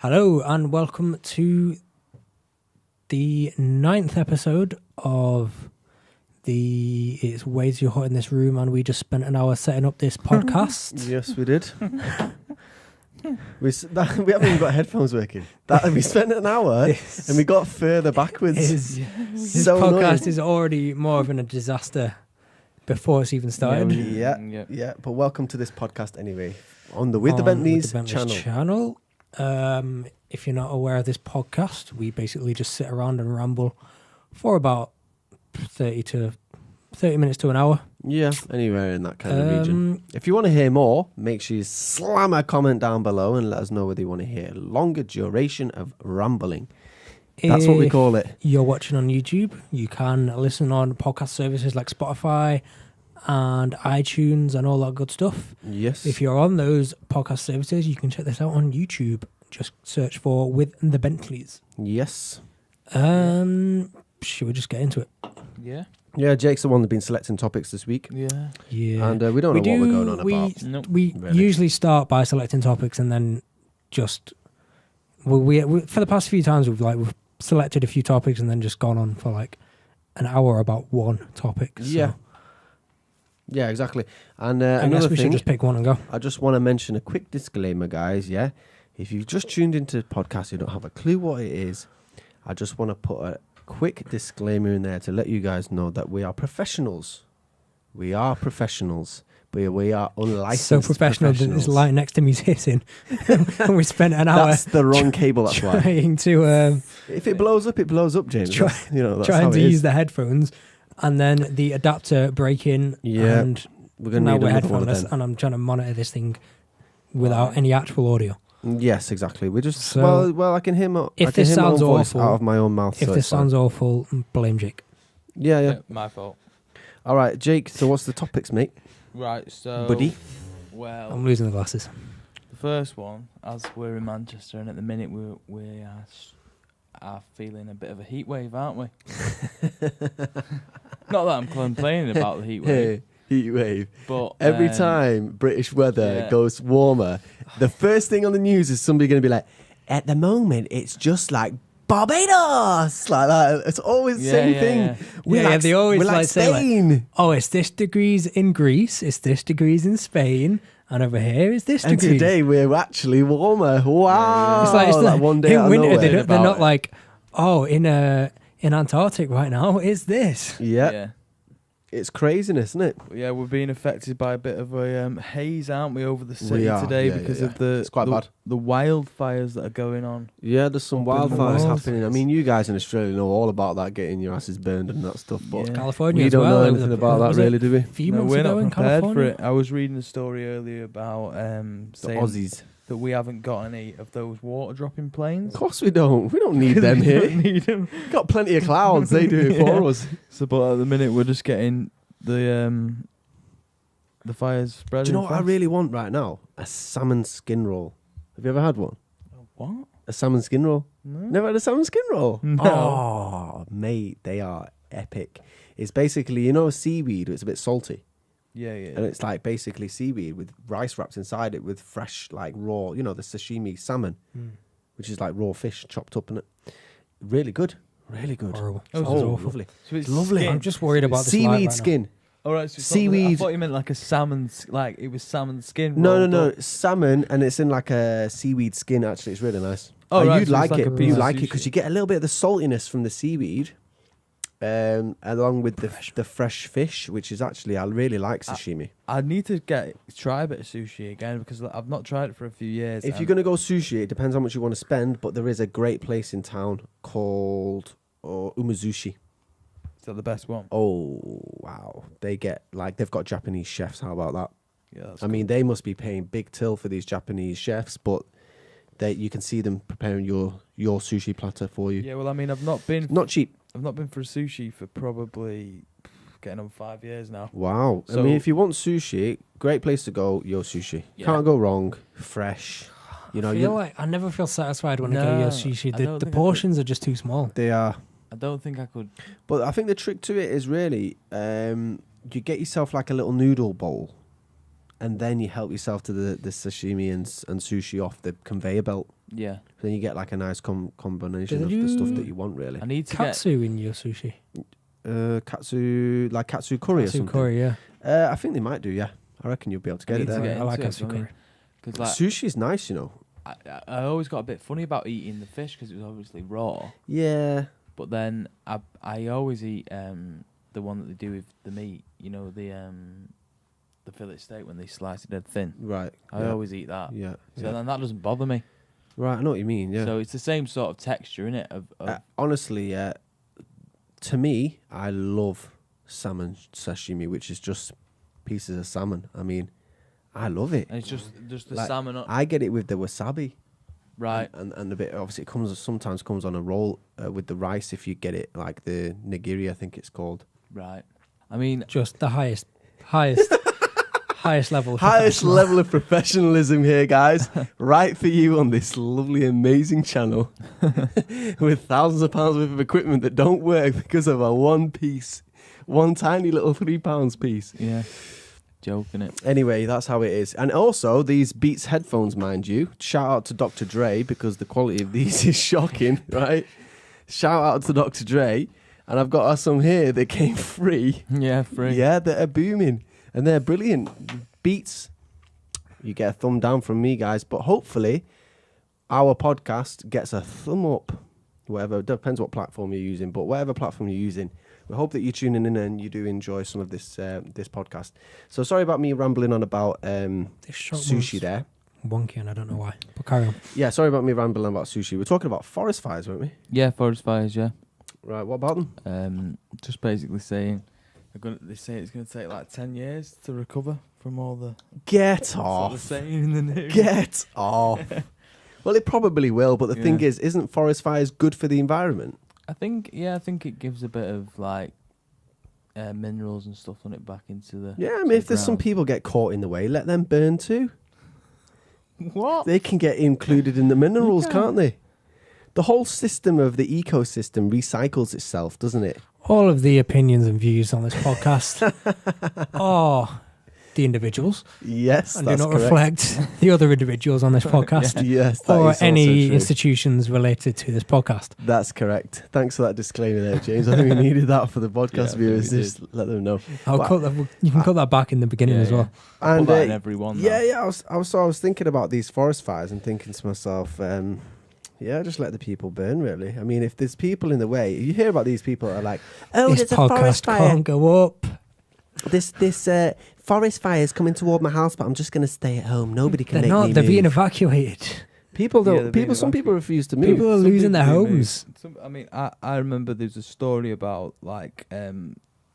Hello and welcome to the 9th episode of It's Way Too Hot in This Room, and we just spent an hour setting up this podcast. Yes, we did. We haven't even got headphones working. We spent an hour and we got further backwards. This podcast is already more of a disaster before it's even started. Yeah. But welcome to this podcast anyway. On the With the Bentleys channel. If you're not aware of this podcast, we basically just sit around and ramble for about 30 minutes to an hour. Yeah, anywhere in that kind of region. If you want to hear more, make sure you slam a comment down below and let us know whether you want to hear longer duration of rambling. That's what we call it. You're watching on YouTube. You can listen on podcast services like Spotify and iTunes and all that good stuff. Yes. If you're on those podcast services, you can check this out on YouTube. Just search for With the Bentleys. Yes. Should we just get into it? Yeah. Yeah, Jake's the one that's been selecting topics this week. Yeah. And we don't know what we're going on about. Nope. We usually start by selecting topics and then just... We for the past few times, we've selected a few topics and then just gone on for like an hour about one topic. So. Yeah. Yeah, exactly. And I guess we should just pick one and go. I just want to mention a quick disclaimer, guys, yeah? If you've just tuned into the podcast, you don't have a clue what it is, I just want to put a quick disclaimer in there to let you guys know that we are professionals. We are professionals, but we are unlicensed so professional that this light next to me is hissing. And we spent an hour... That's the wrong cable, that's why. Trying to... if it blows up, James. That's trying to use the headphones, and then the adapter breaking, and we're going to need another one of them. And I'm trying to monitor this thing without any actual audio. Yes, exactly. We just well, I can hear my if this sounds awful out of my own mouth. If this sounds awful, blame Jake. Yeah, my fault. All right, Jake. So what's the topics, mate? Right, so buddy. Well, I'm losing the glasses. The first one, as we're in Manchester, and at the minute we are feeling a bit of a heat wave, aren't we? Not that I'm complaining about the heat wave. Heat wave. But every time British weather goes warmer, the first thing on the news is somebody going to be like, at the moment, it's just like Barbados. Like that. It's always the same thing. Yeah. They always like Spain. Say, oh, it's this degrees in Greece, it's this degrees in Spain, and over here is this and degree. Today we're actually warmer. Wow. It's like one day in winter, they're not like, oh, in Antarctic right now, it's this. Yeah. It's craziness, isn't it? Yeah, we're being affected by a bit of a haze, aren't we, over the city today because of it's quite bad. The wildfires that are going on. Yeah, there's some wildfires happening. I mean, you guys in Australia know all about that, getting your asses burned and that stuff, but California we don't know anything the, about that, really, do we? A few months ago we're in not prepared California. for it. I was reading a story earlier about the saying Aussies. that we haven't got any of those water dropping planes. Of course we don't. We don't need them here. We don't need them. Got plenty of clouds. They do it for us. So, but at the minute we're just getting the fires spreading. Do you know what I really want right now? A salmon skin roll. Have you ever had one? What? A salmon skin roll? No. Never had a salmon skin roll? No. Oh, mate, they are epic. It's basically, seaweed. It's a bit salty. Yeah. And it's like basically seaweed with rice wrapped inside it with fresh, like raw, the sashimi salmon, which is like raw fish chopped up in it. Really good. Really good. Horrible. Oh, lovely. So it's lovely. skin. I'm just worried about this seaweed right skin. now. All right, so seaweed. I thought you meant like a salmon, like it was salmon skin. No. Salmon, and it's in like a seaweed skin. Actually, it's really nice. Oh, right, you'd so like it's it. like You like it because you get a little bit of the saltiness from the seaweed, along with the fresh fish, which is actually I really like sashimi. I need to try a bit of sushi again because I've not tried it for a few years. If you're gonna go sushi, it depends how much you want to spend. But there is a great place in town called Umezushi. Is that the best one? Oh wow! They've got Japanese chefs. How about that? Yeah, I mean, they must be paying big till for these Japanese chefs, but you can see them preparing your sushi platter for you. Yeah, well, I mean, I've not been Not cheap. I've not been for sushi for probably getting on 5 years now. Wow! So, I mean, if you want sushi, great place to go. Yo Sushi. Yeah. Can't go wrong. Fresh. I never feel satisfied when I get Yo Sushi. The portions are just too small. They are. I don't think I could. But I think the trick to it is really, you get yourself like a little noodle bowl. and then you help yourself to the sashimi and sushi off the conveyor belt. Yeah. Then you get like a nice combination Do of you- the stuff that you want, really. I need to Katsu in your sushi. Katsu curry or Katsu something. curry, yeah. I think they might do, yeah. I reckon you'll be able to get it need to there. get I like into it, katsu I mean, curry. because like Sushi's nice, you know. I always got a bit funny about eating the fish because it was obviously raw. Yeah. But then I always eat the one that they do with the meat. You know, the fillet steak when they slice it dead thin. Right. I always eat that. Yeah. So then that doesn't bother me. Right, I know what you mean, yeah. So it's the same sort of texture, innit? Of Honestly, to me, I love salmon sashimi, which is just pieces of salmon. I mean, I love it. and it's just the Like, salmon. I get it with the wasabi. Right. And a bit, obviously, it sometimes comes on a roll with the rice if you get it, like the nigiri, I think it's called. Right. I mean, Just the highest level. Of Highest professional. level of professionalism here, guys. Right for you on this lovely, amazing channel with thousands of pounds worth of equipment that don't work because of a one tiny little £3 piece. yeah. Joking it. Anyway, that's how it is. And also, these Beats headphones, mind you. Shout out to Dr. Dre because the quality of these is shocking, right? Shout out to Dr. Dre. And I've got some here that came free. Yeah, free. Yeah, that are booming. And they're brilliant. Beats. You get a thumb down from me, guys. But hopefully, our podcast gets a thumb up. Whatever, depends what platform you're using. But whatever platform you're using, we hope that you're tuning in and you do enjoy some of this this podcast. So sorry about me rambling on about This shot sushi was there. wonky, and I don't know why. But carry on. Yeah, sorry about me rambling about sushi. We're talking about forest fires, weren't we? Yeah, forest fires, yeah. Right, what about them? Just basically saying, they say it's going to take like 10 years to recover from all the... Get That's what they're off. saying in the news. Get off. Well, it probably will, but the thing Yeah. is, isn't forest fires good for the environment? I think it gives a bit of like minerals and stuff on it back into the... Yeah, I to mean, the if there's some ground. people get caught in the way, let them burn too. What? They can get included in the minerals, can. can't they? The whole system of the ecosystem recycles itself, doesn't it? All of the opinions and views on this podcast are the individuals Yes, and do that's not correct. reflect the other individuals on this podcast Yes, that or is also any true. institutions related to this podcast. That's correct. Thanks for that disclaimer there, James. I think we needed that for the podcast Yeah, I think viewers. we Just let them know. I'll But- cut that. You can cut that back in the beginning as well. I'll And put that in every one. yeah, now. yeah. I was thinking about these forest fires and thinking to myself, yeah, just let the people burn. Really, I mean, if there's people in the way, you hear about these people that are like, oh, This there's a forest podcast fire. can't go up. This forest fire is coming toward my house, but I'm just going to stay at home. Nobody can They're make not. me They're move. being evacuated. People Yeah, don't. they're being Some people evacuated. refuse to move. People are Some losing their people do homes. move. I mean, I remember there's a story about like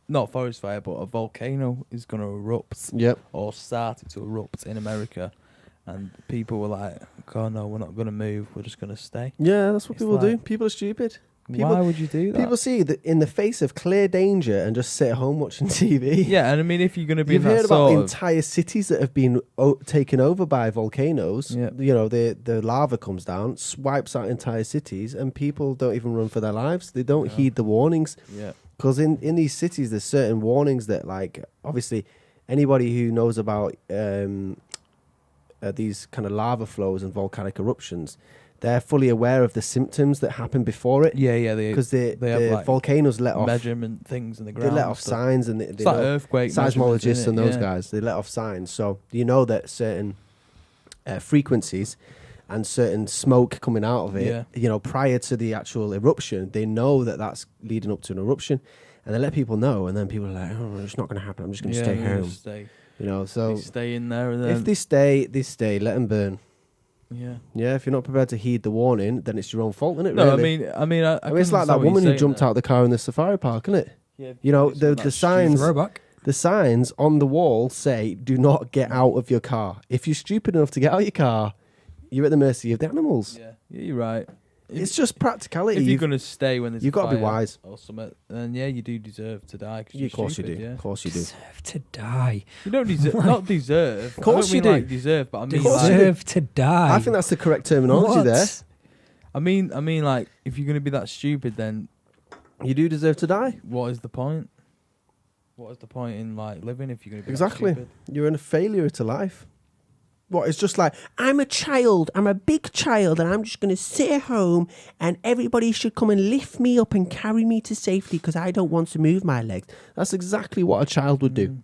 not forest fire, but a volcano is going to erupt Yep. or started to erupt in America, and people were like, "Oh no, we're not going to move. We're just going to stay." Yeah, that's what It's people do. like- People are stupid. People- Why would you do that? People see that in the face of clear danger and just sit at home watching TV. Yeah, and I mean, if you're going to be You've in that heard about sort of, entire cities that have been taken over by volcanoes. Yeah. You know, the lava comes down, swipes out entire cities, and people don't even run for their lives. They don't Yeah. heed the warnings. yeah, Because in these cities, there's certain warnings that, like, obviously, anybody who knows about these kind of lava flows and volcanic eruptions, they're fully aware of the symptoms that happen before it. yeah, Because they have, the like, volcanoes let off measurement things in the they ground. let and off stuff. signs, and they It's like know- earthquake seismologists measurements, and innit? those Yeah. guys, they let off signs. So you know that certain frequencies and certain smoke coming out of it, Yeah. you know, prior to the actual eruption, they know that that's leading up to an eruption, and they let people know, and then people are like, oh, it's not going to happen. I'm just going to stay they're gonna home. Stay, You know, so they stay in there, and then if they stay. Let them burn. yeah. Yeah, if you're not prepared to heed the warning, then it's your own fault, isn't it? No, really? I mean, I mean, it's like that woman who jumped out the car in the safari park, isn't it? Yeah, You know, the signs. Throwback. The signs on the wall say, do not get out of your car. If you're stupid enough to get out of your car, you're at the mercy of the animals. Yeah, you're right. It's just practicality. If you're going to stay when there's you've a got to be fire wise. or something, then yeah, you do deserve to die. 'Cause you're Of course stupid, you do. Yeah. Of course you do. Deserve to die. You don't deserve, not deserve. Of course I don't you mean do. Like deserve, but I mean, course you like, do. Deserve to die. I think that's the correct terminology What? there. I mean, like, if you're going to be that stupid, then You do deserve to die. what is the point? What is the point in like living if you're going to be Exactly. that stupid? You're in a failure to life. What, it's just like, I'm a child, I'm a big child, and I'm just going to sit at home and everybody should come and lift me up and carry me to safety because I don't want to move my legs. That's exactly what a child would do.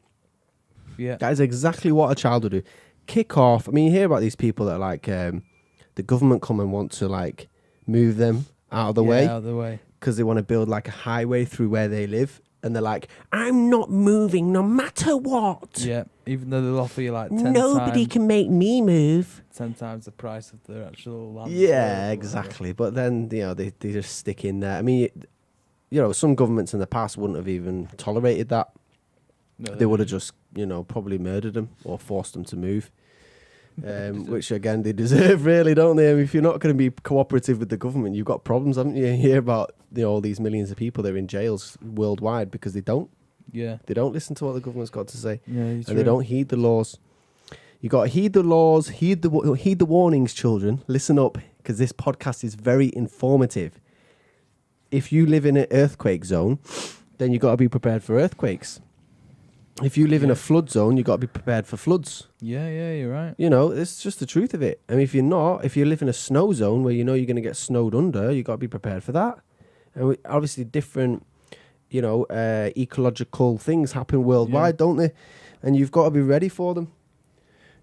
Yeah. That is exactly what a child would do. Kick off. I mean, you hear about these people that like the government come and want to like move them out of the way. Out of the way. Because they want to build like a highway through where they live. And they're like, I'm not moving no matter what. Yeah, even though they'll offer you like 10 Nobody times, can make me move. 10 times the price of their actual land. Yeah, exactly. But then, you know, they just stick in there. I mean, you know, some governments in the past wouldn't have even tolerated that. No, They would have just, you know, probably murdered them or forced them to move. Which, again, they deserve, really, don't they? I mean, if you're not going to be cooperative with the government, you've got problems, haven't you? You hear about, you know, all these millions of people that are in jails worldwide because they don't. Yeah. They don't listen to what the government's got to say. Yeah, And they don't heed the laws. You got to heed the laws, heed the warnings, children. Listen up, because this podcast is very informative. If you live in an earthquake zone, then you got to be prepared for earthquakes. If you live in a flood zone, you got to be prepared for floods. Yeah, you're right. You know, it's just the truth of it. I mean, if you're not, if you live in a snow zone where you know you're going to get snowed under, you got to be prepared for that. And obviously, different, you know, ecological things happen worldwide, don't they? And you've got to be ready for them.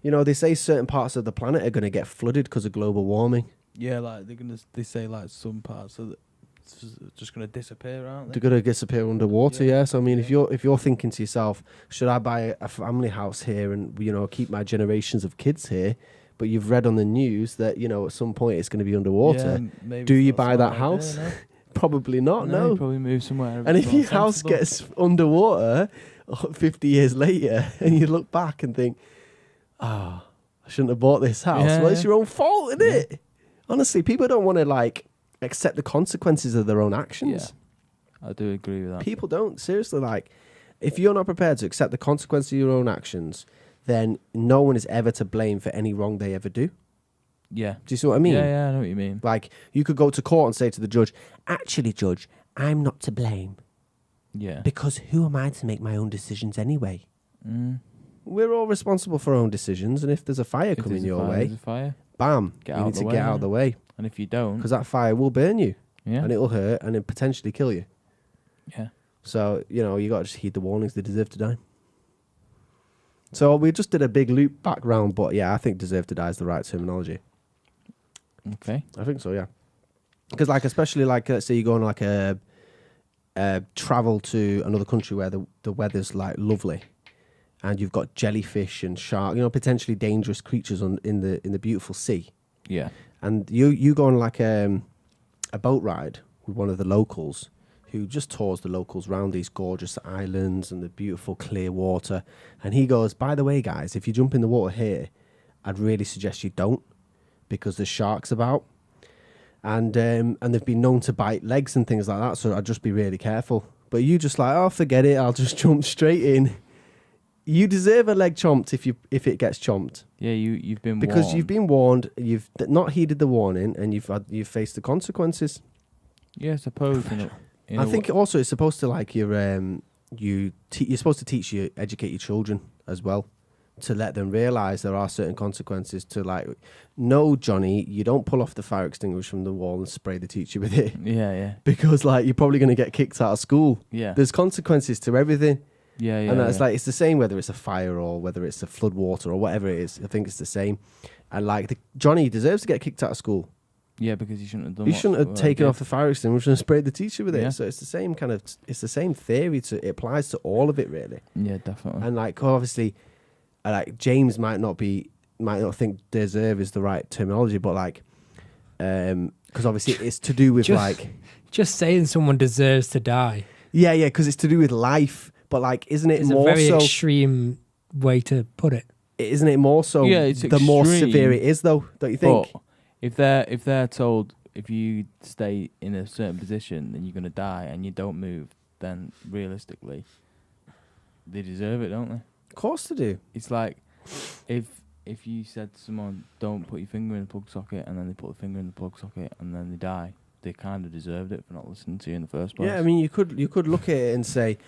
You know, they say certain parts of the planet are going to get flooded because of global warming. Yeah, like they say like some parts of it's just gonna disappear, aren't they? They're going to disappear underwater, yeah. So I mean, if you're thinking to yourself, should I buy a family house here and, you know, keep my generations of kids here? But you've read on the news that, you know, at some point it's going to be underwater. Yeah, do you buy that house? No? Probably not. No. You probably move somewhere. And if your house gets underwater 50 years later, and you look back and think, I shouldn't have bought this house. Yeah, Well, it's your own fault, isn't it? Honestly, people don't want to like accept the consequences of their own actions. Yeah, I do agree with that. People don't. Seriously, like, if you're not prepared to accept the consequences of your own actions, then no one is ever to blame for any wrong they ever do. Yeah. Do you see what I mean? Yeah, I know what you mean. Like, you could go to court and say to the judge, actually, judge, I'm not to blame. Yeah. Because who am I to make my own decisions anyway? Mm. We're all responsible for our own decisions, and if there's a fire coming your way, there's a fire. bam, Get you out need the to way, get out of the way. And if you don't, Because that fire will burn you, yeah, and it'll hurt, and it'll potentially kill you. yeah, So, you know, you got to just heed the warnings. They deserve to die. So we just did a big loop back round, but yeah, I think deserve to die is the right terminology. okay, I think so, yeah. Because, like, especially, like, let's say you go on, like, a travel to another country where the weather's, like, lovely, and you've got jellyfish and shark, you know, potentially dangerous creatures in the beautiful sea. yeah, And you go on, like, a boat ride with one of the locals who just tours the locals around these gorgeous islands and the beautiful clear water. And he goes, by the way, guys, if you jump in the water here, I'd really suggest you don't, because there's sharks about. And they've been known to bite legs and things like that, so I'd just be really careful. But you just like, oh, forget it, I'll just jump straight in. You deserve a leg chomped if it gets chomped. yeah. You've been Because warned. you've been warned, you've not heeded the warning, and you've faced the consequences. Yeah, I suppose. I think also it's supposed to, like, you're supposed to educate your children as well, to let them realise there are certain consequences to, like, no, Johnny, you don't pull off the fire extinguisher from the wall and spray the teacher with it. Yeah. Because, like, you're probably going to get kicked out of school. Yeah. There's consequences to everything. Yeah. And it's like, it's the same whether it's a fire or whether it's a flood water or whatever it is. I think it's the same. And, like, Johnny deserves to get kicked out of school. Yeah, because he shouldn't have done. He shouldn't have taken off the fire extinguisher and sprayed the teacher with it. Yeah. So it's the same it's the same theory. It applies to all of it, really. Yeah, definitely. And, like, obviously, like, James might not think deserve is the right terminology, but, like, because obviously it's to do with just saying someone deserves to die. Yeah, because it's to do with life. But, like, isn't it It's more a very so? extreme way to put it. Isn't it more so? Yeah, it's the more extreme, severe it is, though. Don't you think? But if they're told if you stay in a certain position then you're gonna die and you don't move, then realistically, they deserve it, don't they? Of course they do. It's like if you said to someone, "Don't put your finger in the plug socket," and then they put the finger in the plug socket and then they die, they kind of deserved it for not listening to you in the first place. Yeah, I mean, you could look at it and say,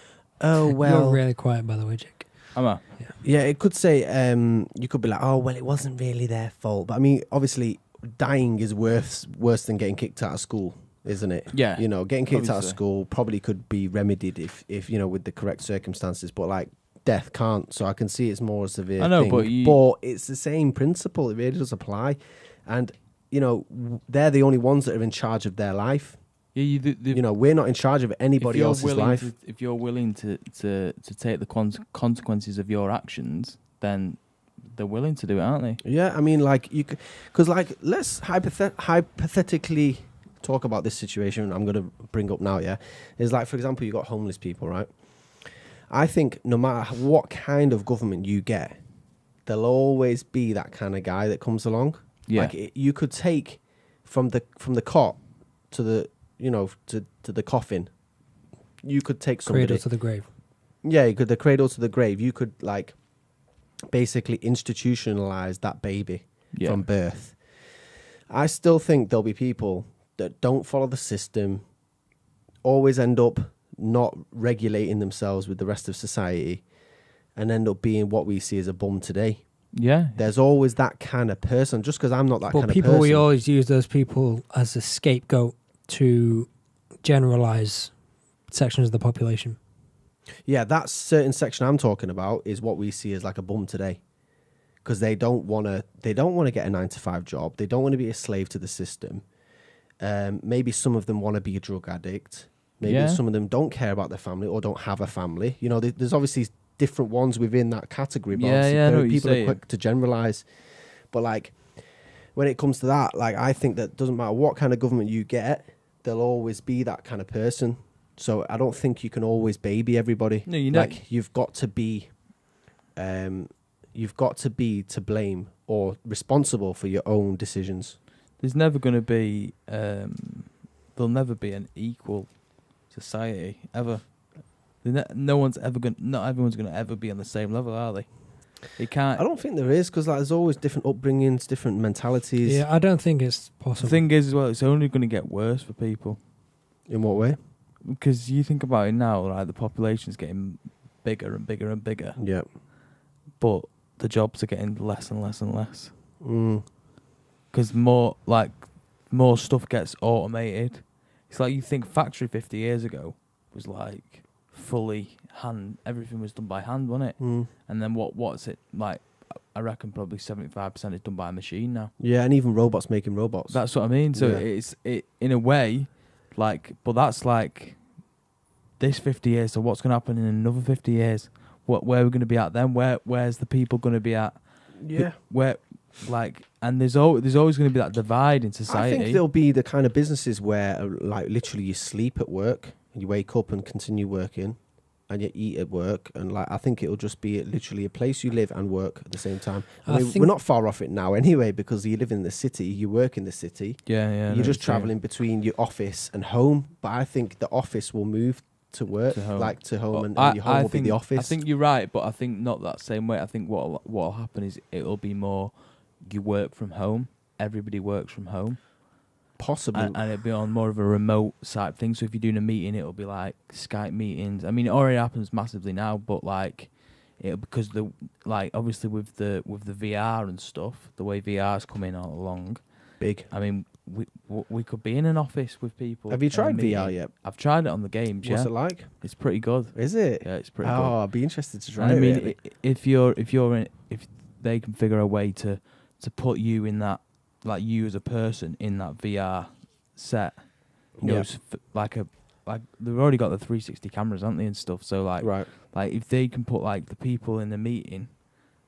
oh, well. You're really quiet, by the way, Jake. Am I? Yeah, it could say, you could be like, oh, well, it wasn't really their fault. But I mean, obviously, dying is worse than getting kicked out of school, isn't it? Yeah. You know, getting kicked out of Obviously. school probably could be remedied if you know, with the correct circumstances. But like, death can't. So I can see it's more a severe I know, thing. but it's the same principle. It really does apply. And, you know, they're the only ones that are in charge of their life. Yeah, You know, we're not in charge of anybody else's life. If you're willing to take the consequences of your actions, then they're willing to do it, aren't they? Yeah, I mean, like, you could, because, like, let's hypothetically talk about this situation I'm going to bring up now, yeah? Is like, for example, you got homeless people, right? I think no matter what kind of government you get, there'll always be that kind of guy that comes along. Yeah. Like, you could take from the cot to the, you know, to the coffin. You could take somebody. Cradle to the grave. Yeah, you could, the cradle to the grave. You could, like, basically institutionalize that baby from birth. I still think there'll be people that don't follow the system, always end up not regulating themselves with the rest of society, and end up being what we see as a bum today. Yeah. There's always that kind of person. Just because I'm not that kind of people, person. we always use those people as a scapegoat to generalize sections of the population. Yeah, that certain section I'm talking about is what we see as like a bum today, because they don't want to get a 9-to-5 job. They don't want to be a slave to the system. Maybe some of them want to be a drug addict. Maybe some of them don't care about their family or don't have a family. You know, there's obviously different ones within that category. But people are quick to generalize. But like, when it comes to that, like, I think that doesn't matter what kind of government you get, there'll always be that kind of person. So I don't think you can always baby everybody. No, you know, like, you've got to be to blame or responsible for your own decisions. there's never going to be there'll never be an equal society ever. No one's ever going. Not everyone's going to ever be on the same level, are they? It can't. I don't think there is, because like, there's always different upbringings, different mentalities. Yeah, I don't think it's possible. The thing is, as well, it's only going to get worse for people. In what way? Because you think about it now, like, the population's getting bigger and bigger and bigger, Yeah. but the jobs are getting less and less and less. Mm. Because more stuff gets automated. It's like, you think factory 50 years ago was like fully hand. Everything was done by hand, wasn't it? Mm. And then what's it like? I reckon probably 75% is done by a machine now. Yeah, and even robots making robots. That's what I mean. So Yeah. it's in a way, like, but that's like this 50 years. So what's going to happen in another 50 years? Where are we going to be at then? Where's the people going to be at? Yeah. Where, like, and there's always going to be that divide in society. I think there'll be the kind of businesses where, like, literally you sleep at work, and you wake up and continue working, and you eat at work, and like, I think it'll just be literally a place you live and work at the same time. I mean, we're not far off it now anyway, because you live in the city, you work in the city. Yeah. You're just traveling between your office and home. But I think the office will move to work, like to home, and your home will be the office. I think you're right, but I think not that same way. I think what'll happen is it'll be more, you work from home. Everybody works from home. Possibly. And it'll be on more of a remote side thing. So if you're doing a meeting, it'll be like Skype meetings. I mean, it already happens massively now, but like, it'll, because obviously with the VR and stuff, the way VR's coming along, big. I mean, we could be in an office with people. Have you tried VR yet? I've tried it on the games. What's it like? It's pretty good. Is it? Yeah, it's pretty good. Oh, I'd be interested to try And it. I mean, really. if they can figure a way to put you in that, like, you as a person in that VR set, you know, like they've already got the 360 cameras, haven't they, and stuff. So like, right. Like, if they can put like the people in the meeting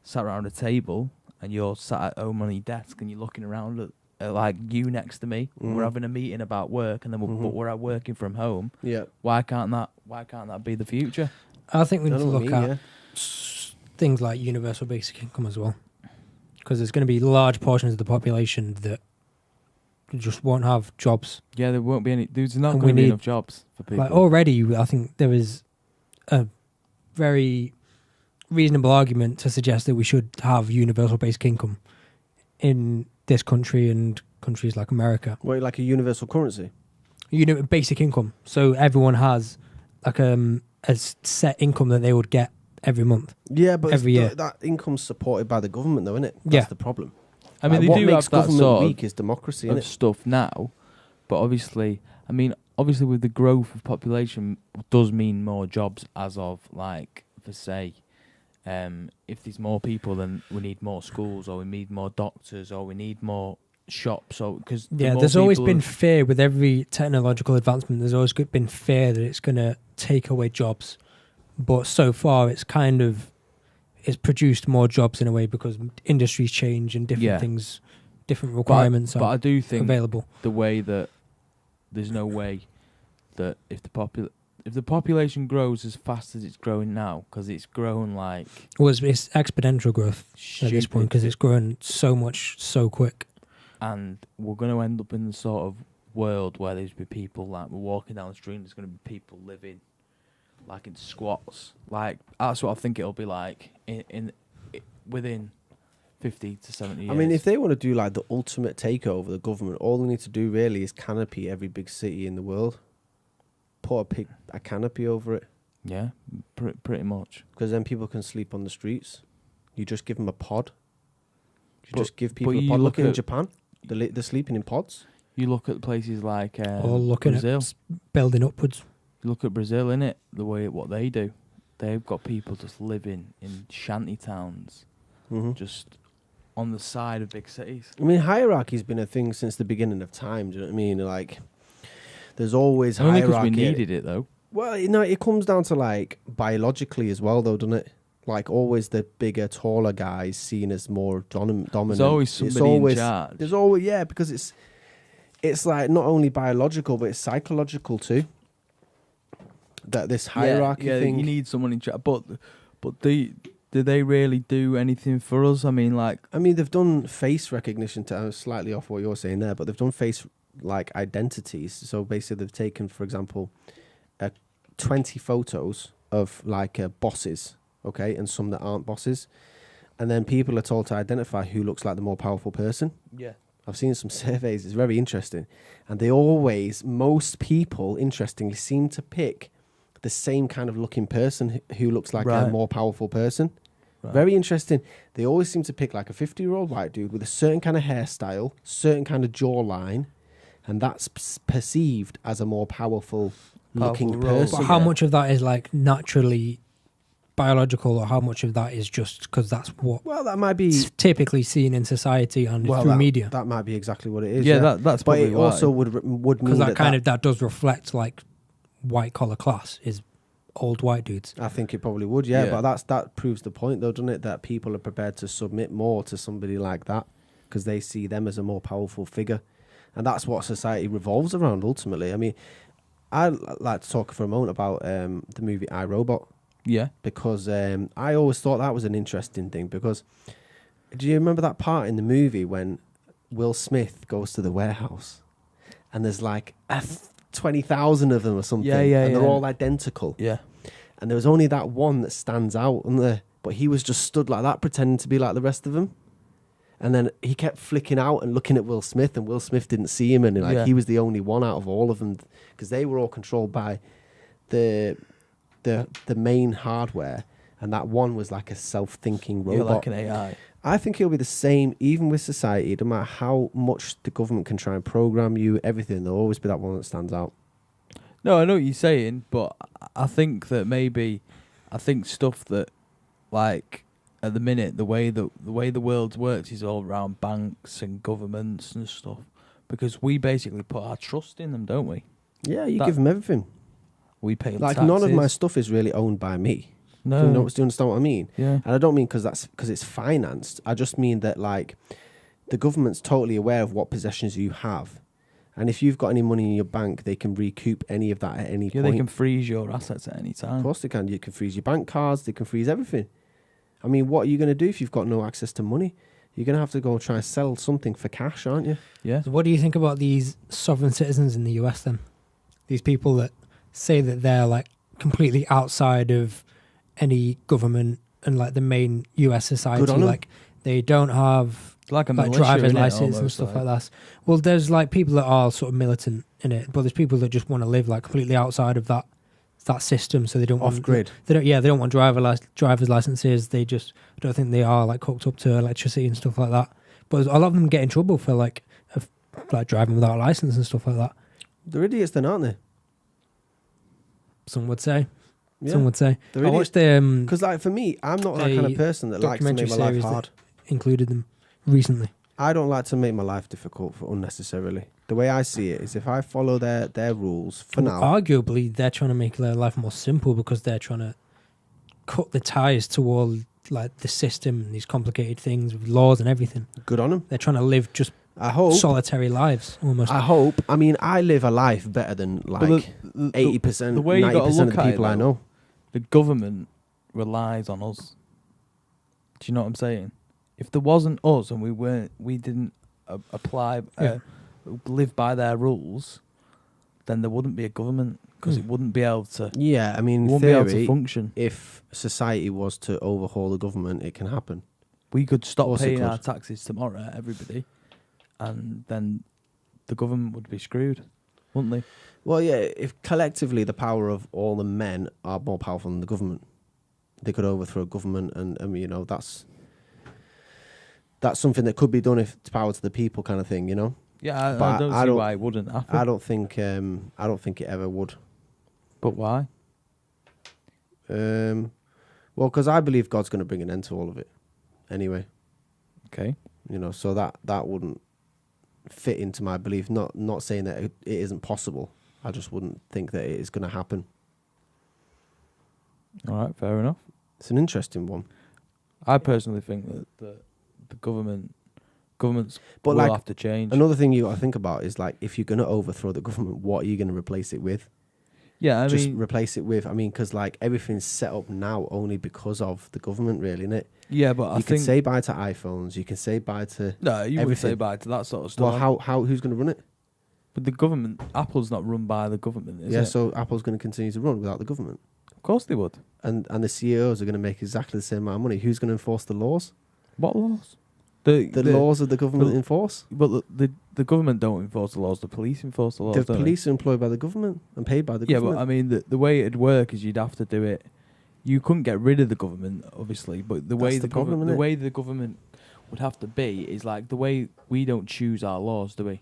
sat around a table, and you're sat at home on your desk, and you're looking around at like you next to me, we're having a meeting about work, and then but we're out working from home. Yeah. Why can't that be the future? I think we need to look at yeah. things like universal basic income as well, because there's going to be large portions of the population that just won't have jobs. Yeah, there won't be any. There's not And going to we be need- enough jobs for people. Like, already, I think there is a very reasonable argument to suggest that we should have universal basic income in this country and countries like America. What, like a universal currency? Basic income, so everyone has like a set income that they would get every month. Yeah, but every year. that income's supported by the government, though, isn't it? That's the problem. I mean, Like, they what do makes have that government sort weak is democracy, of innit? stuff now, but obviously with the growth of population does mean more jobs as of, like, for say, if there's more people, then we need more schools, or we need more doctors, or we need more shops. Or because there's always been fear with every technological advancement. There's always been fear that it's going to take away jobs, but so far it's produced more jobs in a way because industries change and different things, different requirements but I do think available. The way that there's no way that if the population grows as fast as it's growing now, because it's grown like it's exponential growth at this point because it's grown so much so quick, and we're going to end up in the sort of world where there's be people like we're walking down the street. There's going to be people living like in squats. Like that's what I think it'll be like in within 50 to 70 years. I mean, if they want to do like the ultimate takeover, the government, all they need to do really is canopy every big city in the world. Put a canopy over it. Yeah, pretty much. Because then people can sleep on the streets. You just give them a pod. Just give people a pod. Look in Japan, they're sleeping in pods. You look at places like or looking Brazil. At building upwards. You look at Brazil, innit? What they do. They've got people just living in shanty towns, just on the side of big cities. I mean, hierarchy's been a thing since the beginning of time. Do you know what I mean? Like, there's always hierarchy. Only because we needed it, though. Well, it comes down to, like, biologically as well, though, doesn't it? Like, always the bigger, taller guys seen as more dominant. There's always somebody in charge. There's always, because it's like not only biological, but it's psychological too. That this hierarchy thing. You need someone in charge. But do they really do anything for us? I mean, they've done face recognition. I was slightly off what you're saying there, but they've done face like identities. So basically, they've taken, for example, 20 photos of like bosses, okay, and some that aren't bosses, and then people are told to identify who looks like the more powerful person. Yeah, I've seen some surveys. It's very interesting, and most people, interestingly, seem to pick the same kind of looking person who looks like a more powerful person. Right. Very interesting. They always seem to pick like a 50-year-old white dude with a certain kind of hairstyle, certain kind of jawline, and that's perceived as a more powerful looking person. But how much of that is like naturally biological, or how much of that is just because that's what that might be typically seen in society and through media? That might be exactly what it is. Yeah, that's probably but it also would mean because that does reflect like white collar class is old white dudes. I think it probably would, but that proves the point, though, doesn't it? That people are prepared to submit more to somebody like that because they see them as a more powerful figure, and that's what society revolves around ultimately. I mean, I'd like to talk for a moment about the movie I, Robot. Yeah, because I always thought that was an interesting thing. Because do you remember that part in the movie when Will Smith goes to the warehouse and there's like 20,000 of them or something, and they're all identical. Yeah, and there was only that one that stands out, but he was just stood like that, pretending to be like the rest of them. And then he kept flicking out and looking at Will Smith, and Will Smith didn't see him, and he was the only one out of all of them because they were all controlled by the main hardware, and that one was like a self-thinking robot, like an AI. I think it'll be the same even with society. No matter how much the government can try and program you, everything, there'll always be that one that stands out. No, I know what you're saying, but I think that stuff that, like, at the minute, the way the world works is all around banks and governments and stuff, because we basically put our trust in them, don't we? Yeah, you give them everything. We pay like taxes. None of my stuff is really owned by me. No. Do you understand what I mean? Yeah. And I don't mean because it's financed. I just mean that like the government's totally aware of what possessions you have, and if you've got any money in your bank, they can recoup any of that at any point. They can freeze your assets at any time. Of course they can. You can freeze your bank cards. They can freeze everything. I mean, what are you going to do if you've got no access to money? You're going to have to go and try and sell something for cash, aren't you? Yeah. So what do you think about these sovereign citizens in the US then? These people that say that they're like completely outside of any government and like the main US society, like they don't have like a driver's license and stuff like that. Well, there's like people that are sort of militant in it, but there's people that just want to live like completely outside of that that system, so they don't Off want grid. They don't want driver's licenses. They just don't think they are like hooked up to electricity and stuff like that. But a lot of them get in trouble for like driving without a license and stuff like that. They're idiots, then, aren't they? Some would say. Yeah. Some would say. They're I watched the because, like, for me, I'm not that kind of person that likes to make my life hard. Included them recently. I don't like to make my life difficult for unnecessarily. The way I see it is, if I follow their rules for now, arguably they're trying to make their life more simple because they're trying to cut the ties to all like the system and these complicated things with laws and everything. Good on them. They're trying to live just solitary lives almost. I hope. I mean, I live a life better than like 80%, 90% of the people I know. The government relies on us. Do you know what I'm saying? If there wasn't us and we didn't apply, live by their rules, then there wouldn't be a government because it wouldn't be able to. Yeah, I mean, won't theory, be able to function. If society was to overhaul the government, it can happen. We could stop paying our taxes tomorrow, everybody, and then the government would be screwed, wouldn't they? Well, yeah, if collectively the power of all the men are more powerful than the government, they could overthrow government, and you know, that's something that could be done if it's power to the people kind of thing, you know. Yeah, I don't see why it wouldn't happen. I don't think it ever would. But why? Well, because I believe God's going to bring an end to all of it, anyway. Okay. You know, so that wouldn't fit into my belief. Not saying that it isn't possible. I just wouldn't think that it is going to happen. All right, fair enough. It's an interesting one. I personally think that the governments but will like, have to change. Another thing you got to think about is, like, if you're going to overthrow the government, what are you going to replace it with? Yeah, I just mean, replace it with. I mean, because like everything's set up now only because of the government, really, innit? Yeah, but you can say bye to iPhones. You can say bye to you would say bye to that sort of stuff. Well, how who's going to run it? But the government, Apple's not run by the government, is it? So Apple's going to continue to run without the government. Of course they would. And the CEOs are going to make exactly the same amount of money. Who's going to enforce the laws? What laws? The laws of the government enforce. But the government don't enforce the laws. The police enforce the laws. The police are employed by the government and paid by the government. Yeah, but I mean, the way it'd work is you'd have to do it. You couldn't get rid of the government, obviously, but the way the government would have to be is like the way we don't choose our laws, do we?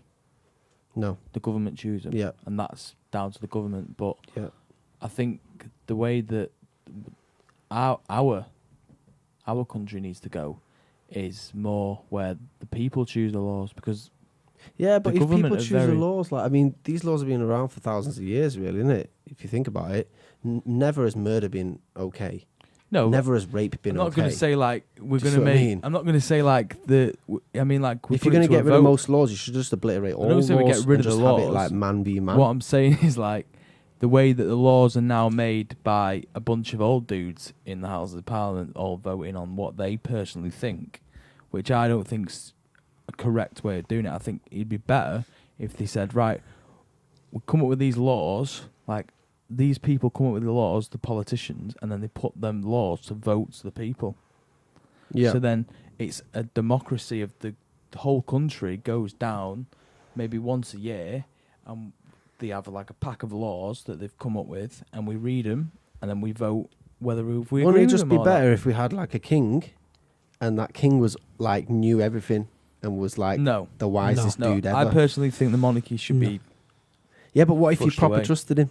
No. The government choose them. Yeah. And that's down to the government. But yeah. I think the way that our country needs to go is more where the people choose the laws, because but if people choose the laws, like, I mean, these laws have been around for thousands of years, really, isn't it? If you think about it, never has murder been okay. No, never has rape been okay. I'm not going to say like we're going to make. I'm not going to say like I mean, like if you're going to get rid of most laws, you should just obliterate all laws. We get rid of the laws. Have it like man be man. What I'm saying is like the way that the laws are now made by a bunch of old dudes in the Houses of Parliament, all voting on what they personally think, which I don't think's a correct way of doing it. I think it'd be better if they said, right, we'll come up with these laws, like these people come up with the laws, the politicians, and then they put them laws to vote to the people. Yeah. So then it's a democracy of the whole country goes down maybe once a year, and they have like a pack of laws that they've come up with, and we read them, and then we vote whether we agree with them. Wouldn't it just be better if we had like a king, and that king was like knew everything and was like the wisest dude ever? I personally think the monarchy should be. Yeah, but what if you proper trusted him,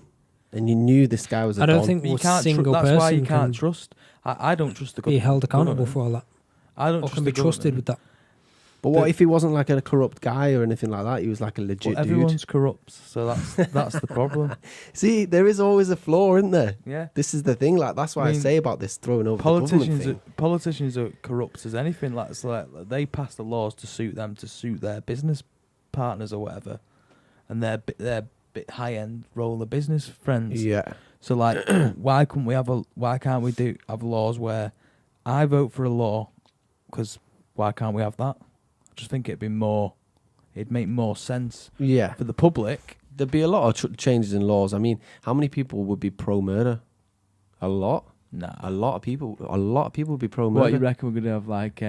and you knew this guy was a I don't dog? think you can't single person. That's why you can't trust. I don't trust the government. Be held accountable for all that. I don't trust. Can be trusted with that. But what if he wasn't like a corrupt guy or anything like that? He was like a legit dude. Everyone's corrupt, so that's the problem. See, there is always a flaw, isn't there? Yeah. This is the thing. Like, that's why I say about this throwing over the government thing. Politicians are corrupt as anything. Like, it's like they pass the laws to suit them, to suit their business partners or whatever, and their bit high end roller business friends. Yeah. So like, why can't we have laws where I vote for a law? Because why can't we have that? I just think it'd make more sense. Yeah. For the public. There'd be a lot of changes in laws. I mean, how many people would be pro-murder? A lot. Nah. A lot of people would be pro-murder. What, you reckon we're going to have like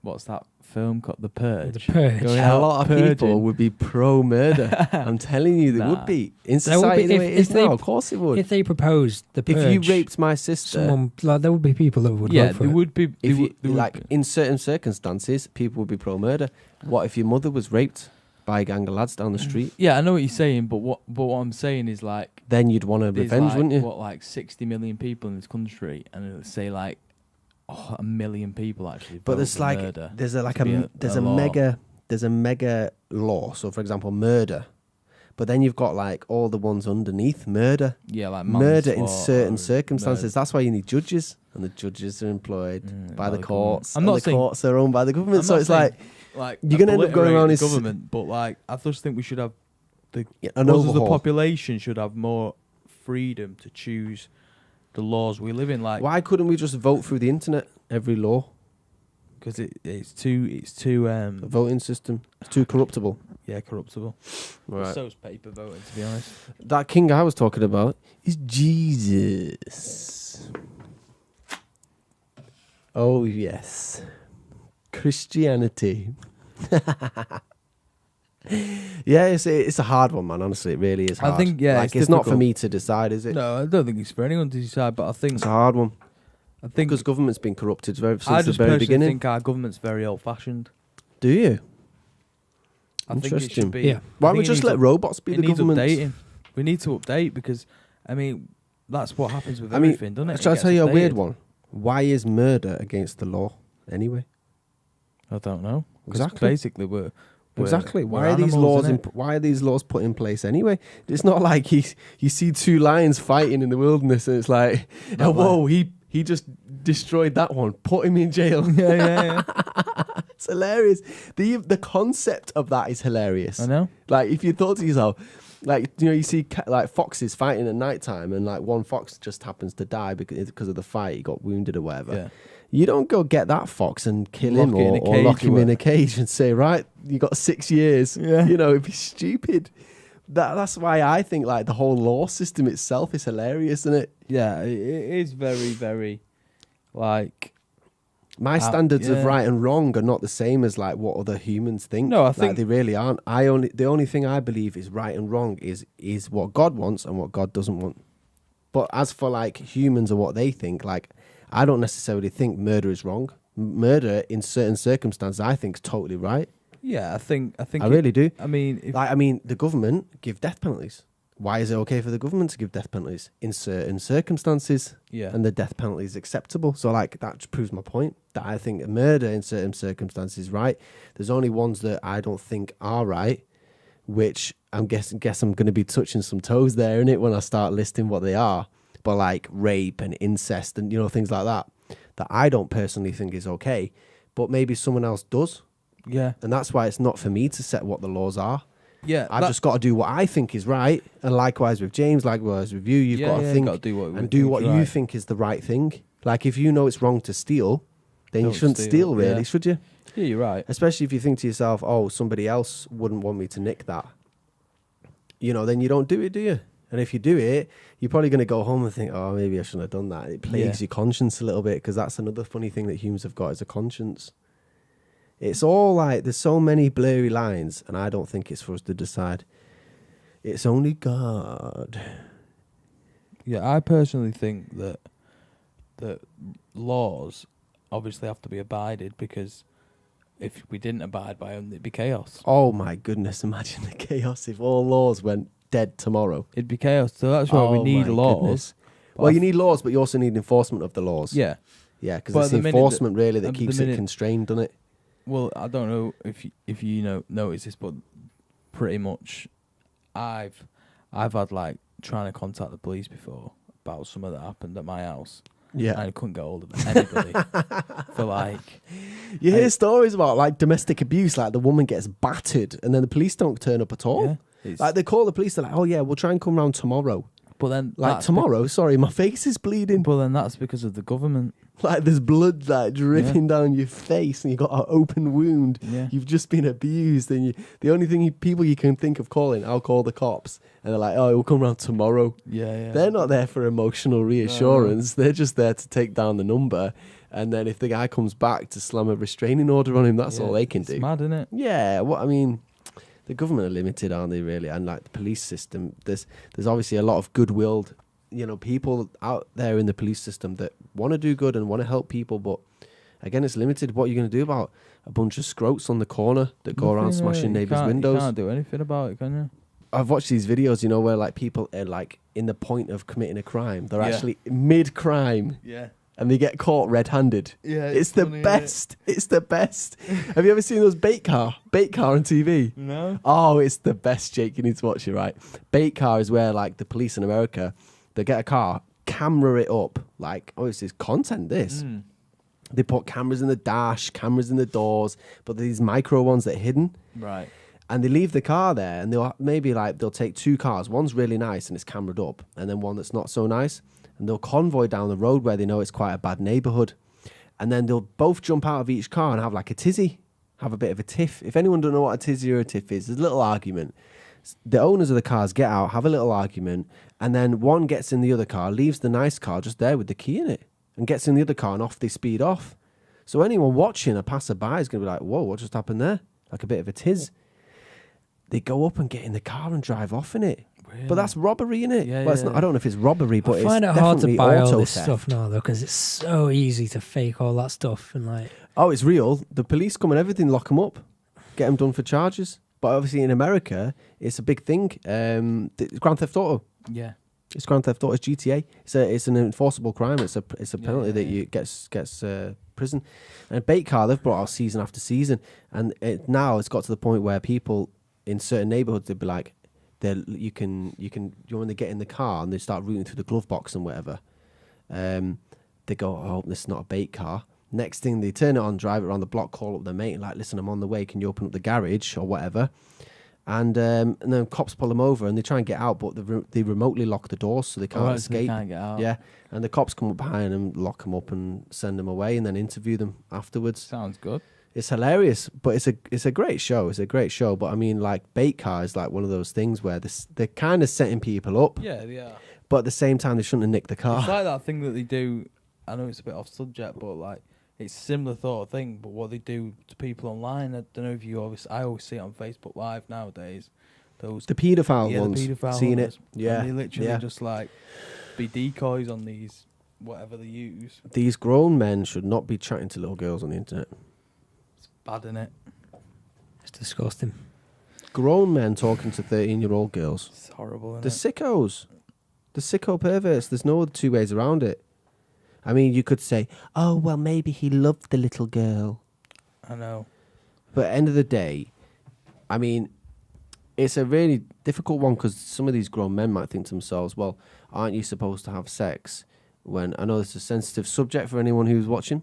what's that film called? The Purge. The Purge. Going A out lot of purging. people would be pro-murder. I'm telling you, they Nah. would be. In There would society, be- the way if- it is if they- now, of course it would. If they proposed the purge, If you raped my sister, someone like there would be people that would Yeah, vote for there it. would be. if there you, would- there would like be. in certain circumstances, people would be pro-murder. What if your mother was raped by a gang of lads down the street? Yeah, I know what you're saying, but what I'm saying is like Then you'd want to there's revenge, like, wouldn't you? what, like 60 million people in this country, and it'll say like 1 million people actually. But vote there's for like murder there's a like to be a there's a law. mega law. So for example, murder. But then you've got like all the ones underneath murder. Yeah, like Murder in manslaughter certain or circumstances. murder. That's why you need judges, and the judges are employed by the government. courts. I'm and not the saying courts are owned by the government. I'm So not it's saying, like you're gonna end up going obliterate around the in government, but like I just think we should have an us as a overhaul. population should have more freedom to choose the laws we live in. Like Why couldn't we just vote through the internet? Every law, because it's too the voting system, it's too corruptible. yeah, corruptible. Right. So's paper voting, to be honest. That king I was talking about is Jesus. Oh yes, Christianity. Yeah, it's a hard one, man. Honestly, it really is hard. I think, yeah, like, it's it's not for difficult. me to decide, is it? No, I don't think it's for anyone to decide, but I think It's a hard one I think because government's been corrupted since I the just very personally beginning. think our government's very old-fashioned. Do you? I think it Interesting. should be. Yeah. Why I don't we think it just needs let robots be It the needs government? updating. We need to update because, I mean, that's what happens with I mean, everything, doesn't it? Shall I It tell gets you a weird updated. one? Why is murder against the law anyway? I don't know. 'Cause Exactly. Basically, we're Exactly. we're Why are these animals, laws? innit? Why are these laws put in place anyway? It's not like you see two lions fighting in the wilderness, and it's like, Not whoa, he just destroyed that one. Put him in jail. yeah. It's hilarious. The concept of that is hilarious. I know. Like if you thought to yourself, like you see like foxes fighting at night time, and like one fox just happens to die because of the fight, he got wounded or whatever. Yeah. You don't go get that fox and kill Lock him it in a or cage lock him or in a cage and say, right, you got 6 years. Yeah. You know, it'd be stupid. That's why I think like the whole law system itself is hilarious, isn't it? Yeah, it is very, very, like. My standards of yeah. right and wrong are not the same as like what other humans think. No, I Like, think- they really aren't. The only thing I believe is right and wrong is what God wants and what God doesn't want. But as for like humans and what they think, like I don't necessarily think murder is wrong. Murder in certain circumstances, I think, is totally right. Yeah, I think. I really do. I mean, if, Like, the government give death penalties. Why is it okay for the government to give death penalties in certain circumstances? yeah, And the death penalty is acceptable. So, like, that just proves my point that I think murder in certain circumstances is right. There's only ones that I don't think are right, which I'm guess I'm going to be touching some toes there, innit, when I start listing what they are. But like rape and incest and, things like that I don't personally think is okay, but maybe someone else does. yeah, And that's why it's not for me to set what the laws are. yeah. I've just got to do what I think is right. And likewise with James, likewise with you, you've got to think gotta do what and do what you think is the right thing. Like if you know it's wrong to steal, then you Don't shouldn't steal really, yeah. should you? Yeah, you're right. Especially if you think to yourself, oh, somebody else wouldn't want me to nick that. Then you don't do it, do you? And if you do it, you're probably going to go home and think, oh, maybe I shouldn't have done that. It plagues Yeah. your conscience a little bit, because that's another funny thing that humans have got is a conscience. It's all like, there's so many blurry lines, and I don't think it's for us to decide. It's only God. Yeah, I personally think that laws obviously have to be abided, because if we didn't abide by them, it'd be chaos. Oh my goodness, imagine the chaos if all laws went dead tomorrow. It'd be chaos. So that's why we Oh need my laws. goodness. But Well, I you need laws, but you also need enforcement of the laws. Yeah. Yeah, because But it's at the minute enforcement really at that the keeps it minute- constrained, doesn't it? Well, I don't know if you notice this, but pretty much, I've had like trying to contact the police before about something that happened at my house. Yeah. And I couldn't get hold of anybody for like. You hear I- stories about like domestic abuse, like the woman gets battered and then the police don't turn up at all. Yeah, it's- Like they call the police, they're like, oh yeah, we'll try and come round tomorrow. but then Like that's tomorrow, sorry, my face is bleeding. But then that's because of the government. Like there's blood like dripping down your face and you've got an open wound. Yeah. You've just been abused and the only people you can think of calling, I'll call the cops. And they're like, oh, we'll come round tomorrow. Yeah. They're not there for emotional reassurance. They're just there to take down the number And then if the guy comes back to slam a restraining order on him, that's all they can do. It's mad, isn't it? Yeah, I mean, the government are limited, aren't they, really? And like the police system, there's obviously a lot of goodwill, people out there in the police system that want to do good and want to help people, but again, it's limited. What are you going to do about a bunch of scrotes on the corner that go around smashing neighbours' windows? You can't do anything about it, can you? I've watched these videos, where like people are like in the point of committing a crime. They're actually mid-crime. Yeah. And they get caught red-handed. Yeah, it's the funny, best. It's the best. Have you ever seen those bait car on TV? No. Oh, it's the best, Jake. You need to watch it, right? Bait car is where like the police in America, they get a car, camera it up. Like, this is content, this. They put cameras in the dash, cameras in the doors, but these micro ones that are hidden. Right. And they leave the car there, and they'll take two cars. One's really nice and it's cameraed up, and then one that's not so nice. And they'll convoy down the road where they know it's quite a bad neighbourhood. And then they'll both jump out of each car and have like a tizzy, have a bit of a tiff. If anyone don't know what a tizzy or a tiff is, there's a little argument. The owners of the cars get out, have a little argument, and then one gets in the other car, leaves the nice car just there with the key in it, and gets in the other car, and off they speed off. So anyone watching a passerby is going to be like, whoa, what just happened there? Like a bit of a tiz. They go up and get in the car and drive off in it. Really? But that's robbery, innit? Yeah, well, it's not, I don't know if it's robbery, but I find it's it hard to definitely buy all auto this theft. stuff now, though, because it's so easy to fake all that stuff and like. Oh, it's real. The police come and everything, lock them up, get them done for charges. But obviously in America, it's a big thing. It's Grand Theft Auto. Yeah. It's Grand Theft Auto. It's GTA. It's an enforceable crime. It's a penalty that you gets prison. And bait car, they've brought out season after season, and now it's got to the point where people in certain neighborhoods, they'd be like, when they get in the car and they start rooting through the glove box and whatever, they go, oh, this is not a bait car. Next thing, they turn it on, drive it around the block, call up their mate, and like, listen, I'm on the way, can you open up the garage or whatever? And then cops pull them over and they try and get out, but they remotely lock the doors so they can't escape. They can't get out. Yeah, and the cops come up behind them, lock them up and send them away and then interview them afterwards. Sounds good. It's hilarious, but it's a great show. It's a great show, but I mean, like, bait car is like one of those things where they're kind of setting people up. Yeah, they are. But at the same time, they shouldn't have nicked the car. It's like that thing that they do. I know it's a bit off subject, but like it's a similar sort of thing. But what they do to people online, I don't know if you I always see it on Facebook Live nowadays. The paedophile ones, the paedophile seen ones. it, yeah. And they literally just like be decoys on these whatever they use. These grown men should not be chatting to little girls on the internet. It's bad, innit? It's disgusting. Grown men talking to 13-year-old girls. It's horrible, innit? The sickos. The sicko perverts. There's no other two ways around it. I mean, you could say, oh, well, maybe he loved the little girl. I know. But at the end of the day, I mean, it's a really difficult one because some of these grown men might think to themselves, well, aren't you supposed to have sex? When I know it's a sensitive subject for anyone who's watching.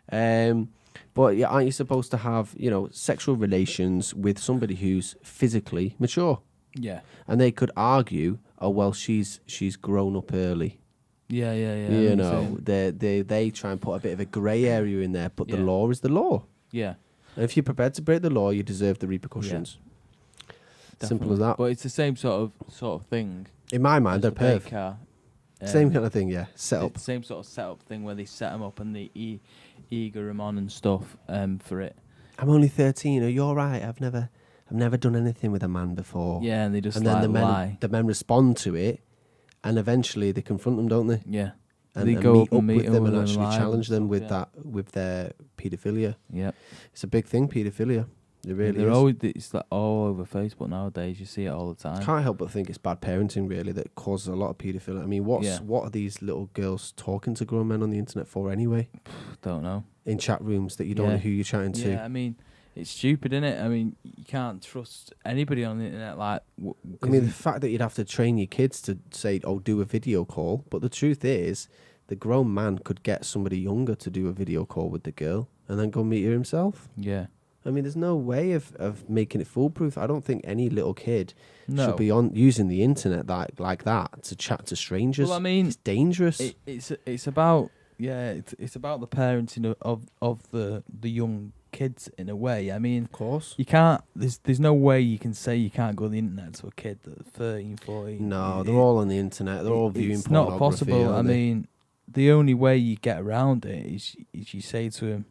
But yeah, aren't you supposed to have, sexual relations with somebody who's physically mature? Yeah. And they could argue, oh, well, she's grown up early. Yeah. They try and put a bit of a grey area in there, but the law is the law. Yeah. And if you're prepared to break the law, you deserve the repercussions. Yeah. Simple as that. But it's the same sort of thing. In my mind, they're perfect. Same kind of thing, yeah. Set up. The same sort of setup thing where they set them up and they eager them on and stuff for it. I'm only 13. Are you all right? I've never done anything with a man before. Yeah, and they just and like then lie. The men respond to it, and eventually they confront them, don't they? Yeah. And they and go meet up up and with meet them and them actually live challenge and them stuff, with their paedophilia. Yeah. It's a big thing, paedophilia. It really They're is. always, it's like all over Facebook nowadays. You see it all the time. Can't help but think it's bad parenting, really, that causes a lot of paedophilia. I mean, what are these little girls talking to grown men on the internet for anyway? Don't know. In chat rooms that you don't know who you're chatting to. Yeah, I mean, it's stupid, isn't it? I mean, you can't trust anybody on the internet. Like, I mean, the fact that you'd have to train your kids to say, oh, do a video call. But the truth is, the grown man could get somebody younger to do a video call with the girl and then go meet her himself. Yeah. I mean, there's no way of making it foolproof. I don't think any little kid should be using the internet like that to chat to strangers. Well, I mean, it's dangerous. It's about it's about the parenting of the young kids in a way. I mean, of course, you can't. There's no way you can say you can't go on the internet to a kid that's 13, 14. No, they're all on the internet. They're all viewing it's pornography. not possible. I mean, the only way you get around it is you say to him,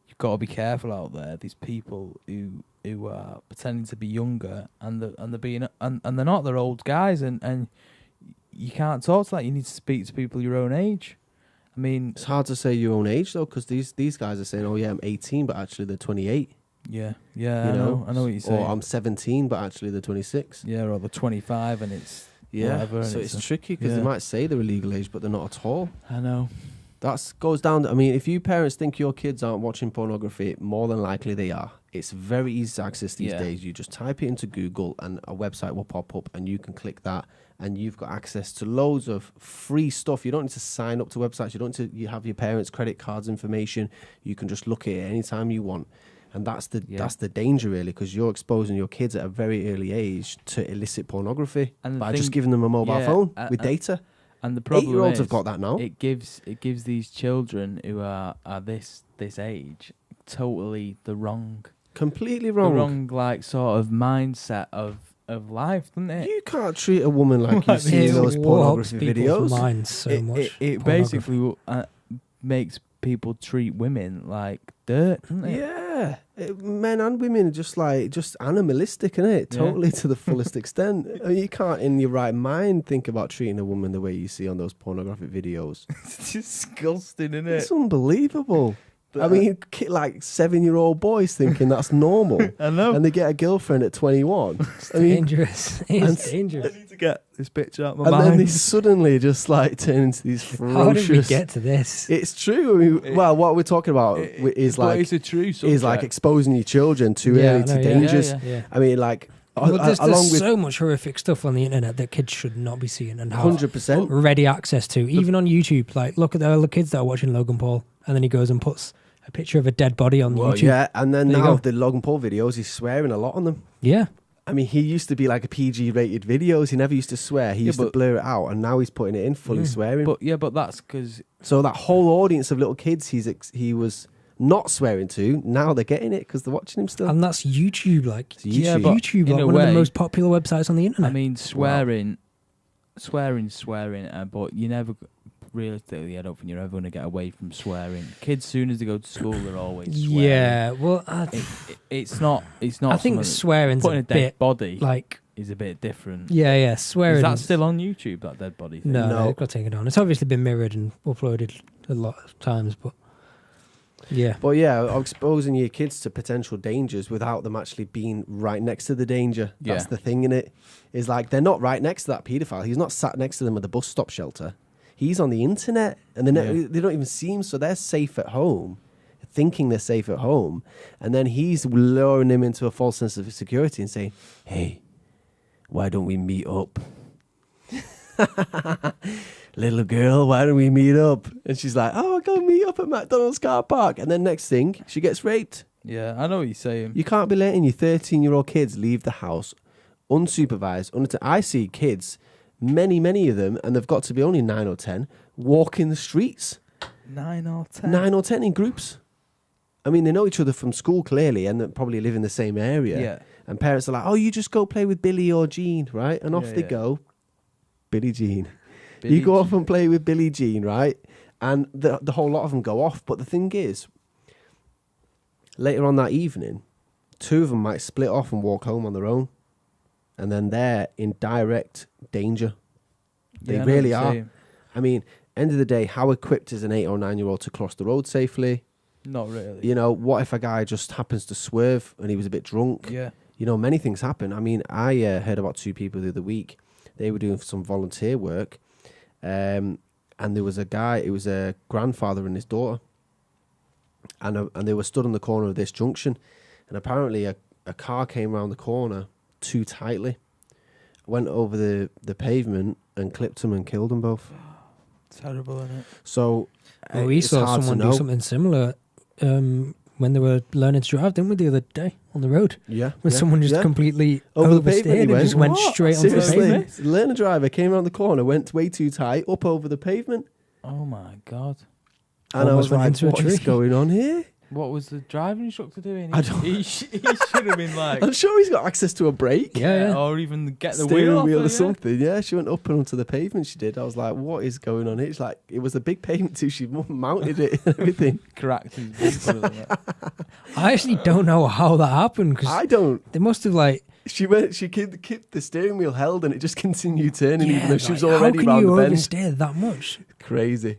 "You've got to be careful out there. These people who are pretending to be younger and they're being and they're not. They're old guys, and you can't talk to that. You need to speak to people your own age. I mean, It's hard to say your own age though, because these guys are saying, "Oh yeah, I'm 18," but actually they're 28. yeah, You I know what you're saying. Or I'm 17, but actually they're 26. Yeah, or they're 25 and it's Yeah, whatever. And so it's a- tricky because they yeah. might say they're legal age, but they're not at all. I know. That goes down. I mean, if you parents think your kids aren't watching pornography, more than likely they are. It's very easy to access these Yeah. days. You just type it into Google and a website will pop up and you can click that and you've got access to loads of free stuff. You don't need to sign up to websites. You don't need to, you have your parents' credit cards information. You can just look at it anytime you want. And that's the danger really, because you're exposing your kids at a very early age to illicit pornography And the by thing- just giving them a mobile yeah, phone with data. And the problem 8-year-olds is, have got that now. It gives these children who are this age totally Completely the wrong like sort of mindset of life, doesn't it? You can't treat a woman like you see in those pornography videos. Minds so much. It basically makes people treat women like dirt, doesn't it? Yeah, men and women are just animalistic, isn't it? Yeah. Totally to the fullest extent. I mean, you can't, in your right mind, think about treating a woman the way you see on those pornographic videos. It's disgusting, isn't It's unbelievable. I mean, like 7-year-old boys thinking that's normal, I know. and they get a girlfriend at 21. It's dangerous. It's dangerous. I need to get this picture out of my And mind. then they suddenly just like turn into these ferocious. How did we get to this? It's true. I mean, well, what we're talking about is but like it's a true subject. is like exposing your children too Yeah, early I to know, yeah. dangers. Yeah. I mean, like Well, there's along with so much horrific stuff on the internet that kids should not be seeing and have 100%. ready access to. Even on YouTube, like look at the kids that are watching Logan Paul, and then he goes and puts a picture of a dead body on Well, YouTube. yeah, and then There you now go. the Logan Paul videos, he's swearing a lot on them. Yeah. I mean, he used to be like a PG-rated videos. He never used to swear. He used to blur it out, and now he's putting it in fully swearing. But that's because So that whole audience of little kids he was not swearing to, now they're getting it because they're watching him still. And that's YouTube, like It's YouTube. Yeah, but YouTube, in like a one of way- the most popular websites on the internet. I mean, swearing, but you never. Realistically, I don't think you're ever going to get away from swearing. Kids, soon as they go to school, they're always swearing. yeah, well, It's not. It's not. I think something- swearing's putting a a dead bit body like, is a bit different. yeah, swearing. Is that still on YouTube? That dead body thing? No, No. it got taken down. It's obviously been mirrored and uploaded a lot of times, but yeah. But yeah, exposing your kids to potential dangers without them actually being right next to the danger. That's Yeah. the thing in it. Is like they're not right next to that paedophile. He's not sat next to them at the bus stop shelter. He's on the internet, and they don't even see him, so they're safe at home, thinking they're safe at home, and then he's luring them into a false sense of security and saying, "Hey, why don't we meet up?" Little girl, why don't we meet up? And she's like, "Oh, I'll go meet up at McDonald's car park." And then next thing, she gets raped. Yeah, I know what you're saying. You can't be letting your 13-year-old kids leave the house unsupervised. I see kids, many of them, and they've got to be only 9 or 10, walking the streets. 9 or 10. 9 or 10 in groups. I mean, they know each other from school clearly, and they probably live in the same area. Yeah. And parents are like, "Oh, you just go play with Billy or Jean, right?" And off Yeah, they yeah. go. Billy Jean. Billie You go off Jean. and play with Billie Jean, right? And the whole lot of them go off. But the thing is, later on that evening, 2 of them might split off and walk home on their own. And then they're in direct danger. They Yeah, I know really what you're are. saying. I mean, end of the day, how equipped is an 8 or 9-year-old to cross the road safely? Not really. You know, what if a guy just happens to swerve and he was a bit drunk? Yeah. You know, many things happen. I mean, I heard about 2 people the other week. They were doing some volunteer work. And there was a guy, it was a grandfather and his daughter. And they were stood on the corner of this junction. And apparently a car came around the corner too tightly, went over the pavement and clipped them and killed them both. Terrible, isn't it? So Well, we it's saw hard to someone do know. something similar when they were learning to drive, didn't we, the other day on the road? Yeah. When someone just completely Over the oversteered pavement, he and went, just went "What? straight onto the Seriously, pavement. learner driver came around the corner, went way too tight, up over the pavement. Oh my God. And I Almost was went like, into a what is tree." going on here? What was the driving instructor doing? I don't- He should have been like, I'm sure he's got access to a brake. Yeah. or even get the Steering wheel or off something. Yeah, she went up and onto the pavement. She did. I was like, "What is going on here?" It's like it was a big pavement too. She mounted it and everything. Cracked his bumper. I actually don't know how that happened because I don't. they must have like. She kept the steering wheel held and it just continued turning even though she was like, already how can round you the bend. oversteer that much? Crazy.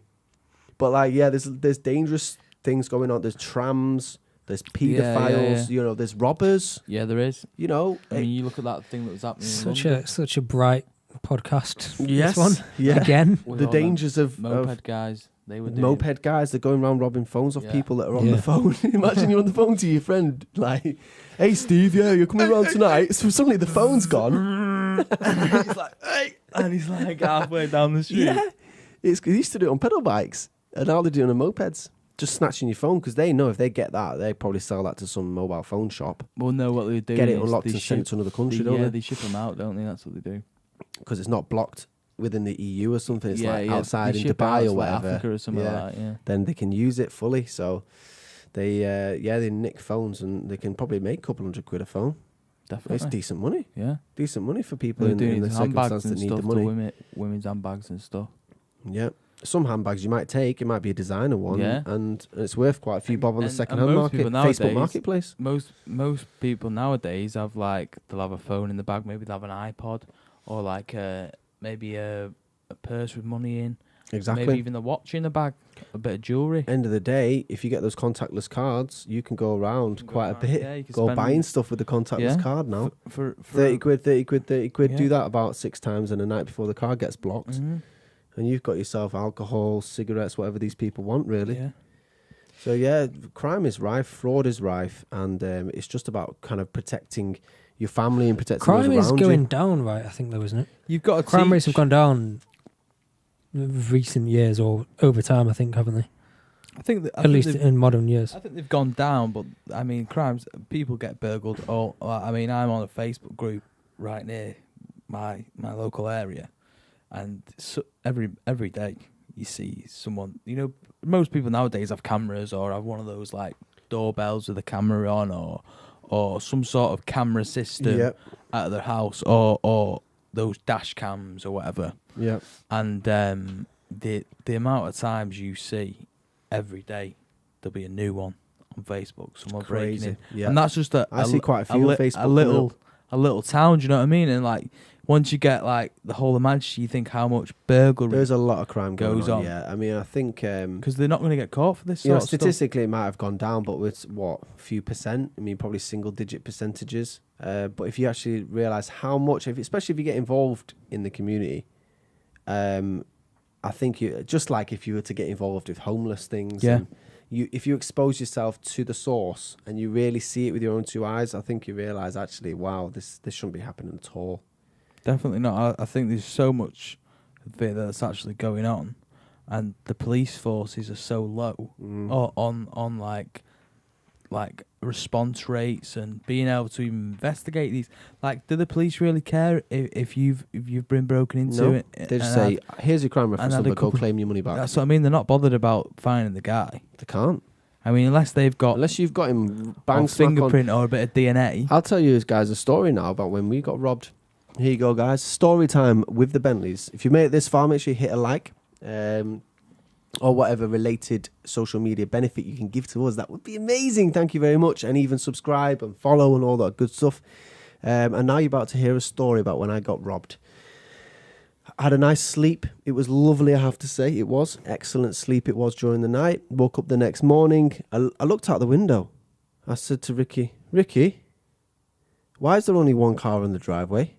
But like, yeah, there's dangerous things going on. There's trams. There's paedophiles. You know, there's robbers. Yeah, there is. You know, I mean, you look at that thing that was happening. in Such a bright podcast. yes, This one yeah. again. With The all them dangers of moped guys. They were doing moped guys. They're going around robbing phones off Yeah. people that are on Yeah. the phone. Imagine you're on the phone to your friend, like, "Hey, Steve, yeah, you're coming around tonight." So suddenly the phone's gone. he's like, hey, and he's like halfway down the street. Yeah, they used to do it on pedal bikes, and now they're doing it on mopeds. Just snatching your phone because they know if they get that, they probably sell that to some mobile phone shop. Well, no, what they do Get it is unlocked they and send it to another country, they, don't yeah, they? they ship them out, don't they? That's what they do. Because it's not blocked within the EU or something. It's like They outside in ship out Dubai to, or like, whatever. Africa or something like that. Yeah, Then they can use it fully. So they nick phones and they can probably make a couple £100 a phone. definitely. It's decent money. Yeah, Decent money for people they're in doing the handbags circumstance and that need stuff the money. to women's handbags and stuff. Yeah. Some handbags you might take, it might be a designer one, Yeah. and it's worth quite a few bob on the And second-hand most market, people Facebook nowadays- Marketplace. Most people nowadays have like they'll have a phone in the bag, maybe they'll have an iPod or like maybe a purse with money in, Exactly. maybe even the watch in the bag, a bit of jewellery. End of the day, if you get those contactless cards, you can go around can go quite around, a bit. yeah, you can Go spend- buying stuff with the contactless Yeah. card now. For 30 quid, 30 quid, 30 quid. Yeah. Do that about 6 times in a night before the card gets blocked. Mhm. And you've got yourself alcohol, cigarettes, whatever these people want, really. Yeah. So, yeah, crime is rife, fraud is rife, and it's just about kind of protecting your family and protecting Crime those is around going you. down, right? I think though, isn't it? You've got to Crime rates have teach- gone down in recent years or over time, I think, haven't they? I think that, At least in modern years. I think they've gone down, but I mean, crimes. People get burgled. Or I mean, I'm on a Facebook group right near my local area, and so every day you see someone. You know, most people nowadays have cameras or have one of those like doorbells with a camera on, or some sort of camera system Yep. at their house, or those dash cams or whatever. Yep. And the amount of times you see every day there'll be a new one on Facebook, someone breaking Crazy. in, Yeah. and that's just I see quite a few on Facebook a little town. Do you know what I mean? And like once you get like the whole of Manchester, you think how much burglary There's a lot of crime going goes on. on. Yeah, I mean, I think because they're not going to get caught for this you know, sort of stuff. statistically it might have gone down, but with what, a few percent? I mean, probably single-digit percentages. But if you actually realise how much, especially if you get involved in the community, I think you just like if you were to get involved with homeless things. Yeah. And if you expose yourself to the source and you really see it with your own two eyes, I think you realise actually, wow, this shouldn't be happening at all. Definitely not. I think there's so much that's actually going on, and the police forces are so low on like response rates and being able to even investigate these. Like, do the police really care if you've been broken into? No, it? they just And say, here's your crime reference had a number, go couple- claim your money back. that's what I mean. They're not bothered about finding the guy. They can't. I mean, unless they've got Unless you've got him a bang smack on. fingerprint or a bit of DNA. I'll tell you guys a story now about when we got robbed. Here you go, guys. Story time with the Bentleys. If you made it this far, make sure you hit a like. Or whatever related social media benefit you can give to us. That would be amazing. Thank you very much. And even subscribe and follow and all that good stuff. And now you're about to hear a story about when I got robbed. I had a nice sleep. It was lovely, I have to say. It was. Excellent sleep it was during the night. Woke up the next morning. I looked out the window. I said to Rikki, why is there only one car in the driveway?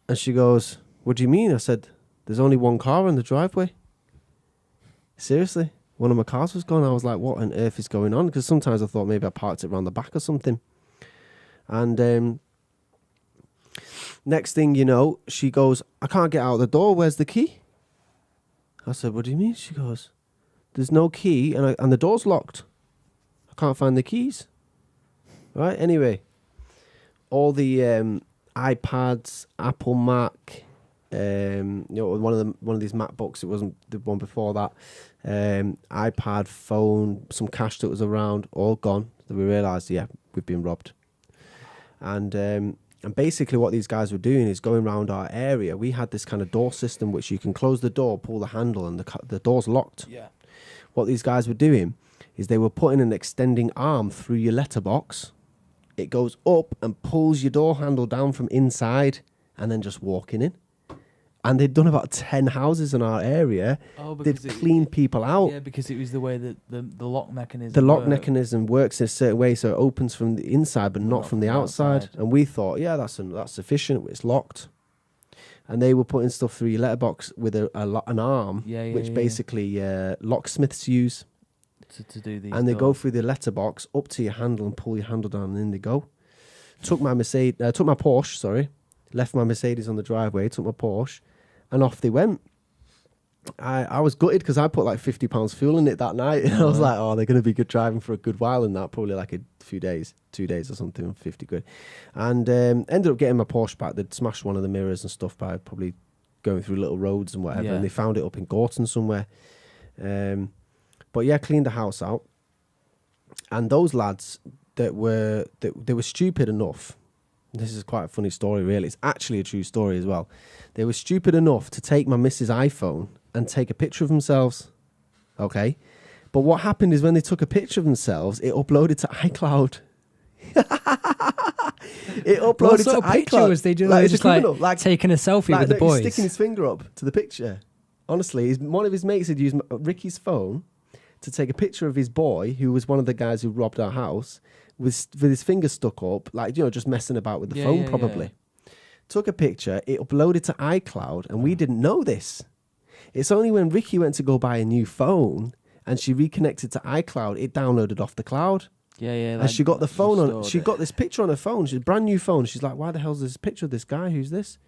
And she goes, what do you mean? I said, there's only one car in the driveway. Seriously? One of my cars was gone. I was like, what on earth is going on? Because sometimes I thought maybe I parked it around the back or something. And next thing you know, she goes, I can't get out the door. Where's the key? I said, what do you mean? She goes, there's no key and the door's locked. I can't find the keys. Right? Anyway, all the iPads, Apple Mac, One of these MacBooks. It wasn't the one before that. iPad, phone, some cash that was around, all gone. So we realised, we've been robbed. And basically what these guys were doing is going around our area. We had this kind of door system which you can close the door, pull the handle, and the door's locked. Yeah. What these guys were doing is they were putting an extending arm through your letterbox. It goes up and pulls your door handle down from inside and then just walking in. And they'd done about 10 houses in our area. They'd cleaned people out. Yeah, because it was the way that the lock mechanism mechanism works in a certain way, so it opens from the inside but not from the outside. And we thought, that's sufficient, it's locked. And they were putting stuff through your letterbox with an arm, which basically locksmiths use to do these. And they go through the letterbox up to your handle and pull your handle down, and in they go. Took my Porsche, left my Mercedes on the driveway, took my Porsche, and off they went. I was gutted because I put like £50 fuel in it that night. And I was like, they're going to be good driving for a good while in that, probably like a few days, 2 days or something, 50 quid. And ended up getting my Porsche back. They'd smashed one of the mirrors and stuff by probably going through little roads and whatever. And they found it up in Gorton somewhere. But cleaned the house out. And those lads they were stupid enough. This is quite a funny story, really. It's actually a true story as well. They were stupid enough to take my missus' iPhone and take a picture of themselves. Okay? But what happened is when they took a picture of themselves, it uploaded to iCloud. It uploaded to iCloud. Was they just like taking a selfie with the boys? Sticking his finger up to the picture. Honestly, one of his mates had used Rikki's phone to take a picture of his boy, who was one of the guys who robbed our house, with his finger stuck up, just messing about with the phone probably. Took a picture, it uploaded to iCloud, and we didn't know this. It's only when Rikki went to go buy a new phone and she reconnected to iCloud, it downloaded off the cloud. And she got the phone on. She got this picture on her phone. She's a brand new phone. She's like, why the hell's this picture of this guy? Who's this?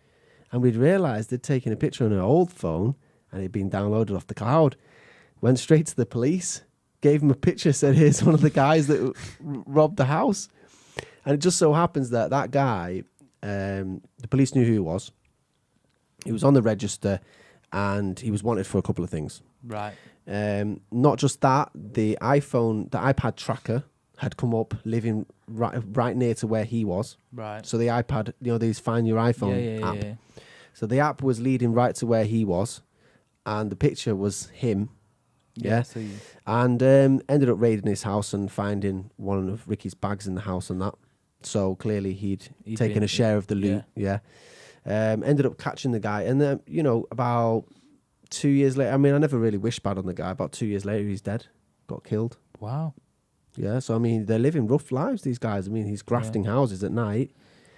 And we'd realised they'd taken a picture on her old phone and it'd been downloaded off the cloud. Went straight to the police. Gave him a picture, said, here's one of the guys that robbed the house. And it just so happens that guy, the police knew who he was. He was on the register and he was wanted for a couple of things. Right. Not just that, the iPad tracker had come up living right near to where he was. Right. So the iPad, these Find Your iPhone app. Yeah. So the app was leading right to where he was. And the picture was him. Yeah, and ended up raiding his house and finding one of Rikki's bags in the house and that. So clearly he'd taken a share of the loot. Yeah. Ended up catching the guy, and then about 2 years later. I mean, I never really wished bad on the guy. About 2 years later, he's dead, got killed. Wow. Yeah. So I mean, they're living rough lives. These guys. I mean, he's grafting houses at night,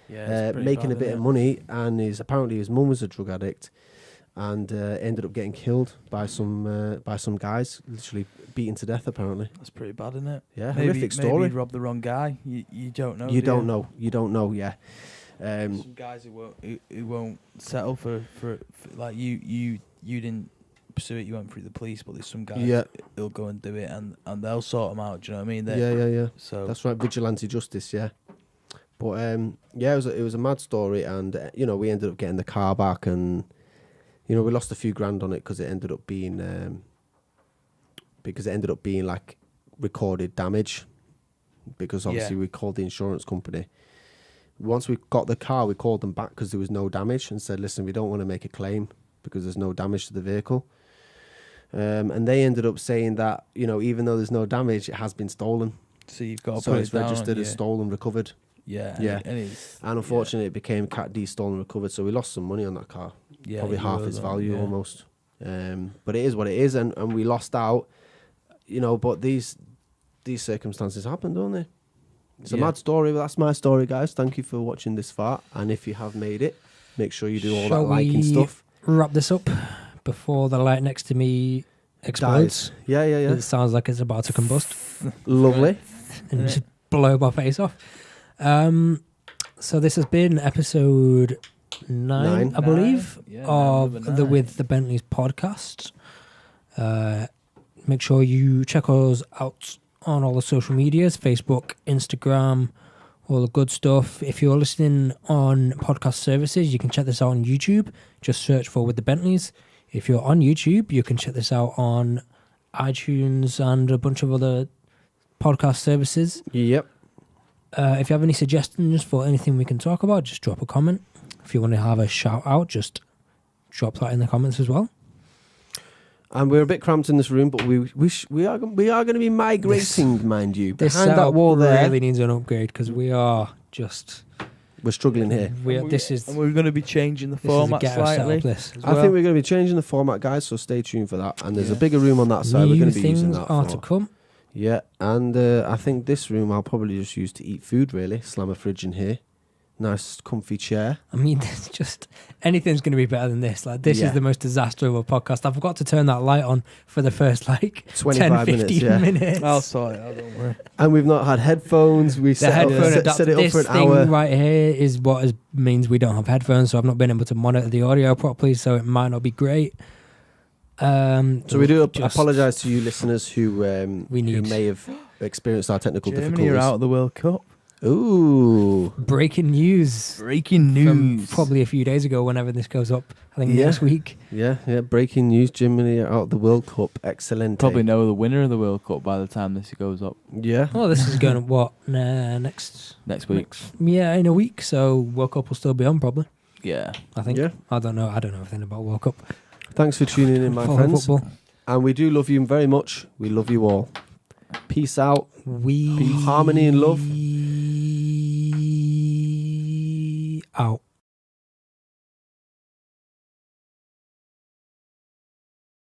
making a bit of money, and apparently his mum was a drug addict. And ended up getting killed by some guys, literally beaten to death. Apparently, that's pretty bad, isn't it? Yeah, horrific story. Maybe he robbed the wrong guy. You don't know. You don't know. Yeah. Some guys who won't settle for like you didn't pursue it. You went through the police, but there's some guys who'll go and do it, and they'll sort them out. Do you know what I mean? Yeah. So that's right, vigilante justice. Yeah. But it was a mad story, and we ended up getting the car back and. We lost a few grand on it because it ended up being like recorded damage. Because obviously we called the insurance company. Once we got the car, we called them back because there was no damage and said, "Listen, we don't want to make a claim because there's no damage to the vehicle." And they ended up saying that even though there's no damage, it has been stolen. So you've got to put it's registered as stolen, recovered. Yeah. And unfortunately, it became Cat D stolen, recovered. So we lost some money on that car. Yeah, probably half its value almost. But it is what it is, and we lost out. But these circumstances happen, don't they? It's a mad story, but that's my story, guys. Thank you for watching this far, and if you have made it, make sure you do all that liking stuff. Wrap this up before the light next to me explodes. Yeah. It sounds like it's about to combust. Lovely. And just blow my face off. So this has been episode 9, I believe, of the With the Bentleys podcast. Make sure you check us out on all the social medias, Facebook, Instagram. all the good stuff. If you're listening on podcast services, you can check this out on YouTube. Just search for With the Bentleys. If you're on YouTube, you can check this out on iTunes and a bunch of other podcast services. Yep. If you have any suggestions for anything we can talk about, just drop a comment. If you want to have a shout out, just drop that in the comments as well. And we're a bit cramped in this room, but we are going to be migrating, mind you. This Behind that wall there, really needs an upgrade because we're struggling here. We're going to be changing the format slightly. I think we're going to be changing the format, guys. So stay tuned for that. And there's a bigger room on that side. We're going to be using that are to come. Yeah, and I think this room I'll probably just use to eat food. Really, slam a fridge in here. Nice comfy chair. I mean, there's just anything's going to be better than this. Like, this is the most disaster of a podcast. I forgot to turn that light on for the first 25 10, 15 minutes. I'll sort it out, don't worry. And we've not had headphones. We set it up for an hour. This thing right here is what means we don't have headphones, so I've not been able to monitor the audio properly, so it might not be great. So we do apologise to you listeners who may have experienced our technical difficulties. Germany are out of the World Cup. Ooh. Breaking news. From probably a few days ago, whenever this goes up. I think next week. Yeah. Breaking news. Germany are out of the World Cup. Excellent. Probably know the winner of the World Cup by the time this goes up. Yeah. Well, this is going to next week. In a week. So World Cup will still be on probably. Yeah. I think. Yeah. I don't know anything about World Cup. Thanks for tuning in, my friends. Football. And we do love you very much. We love you all. Peace out. Peace, harmony and love. Out.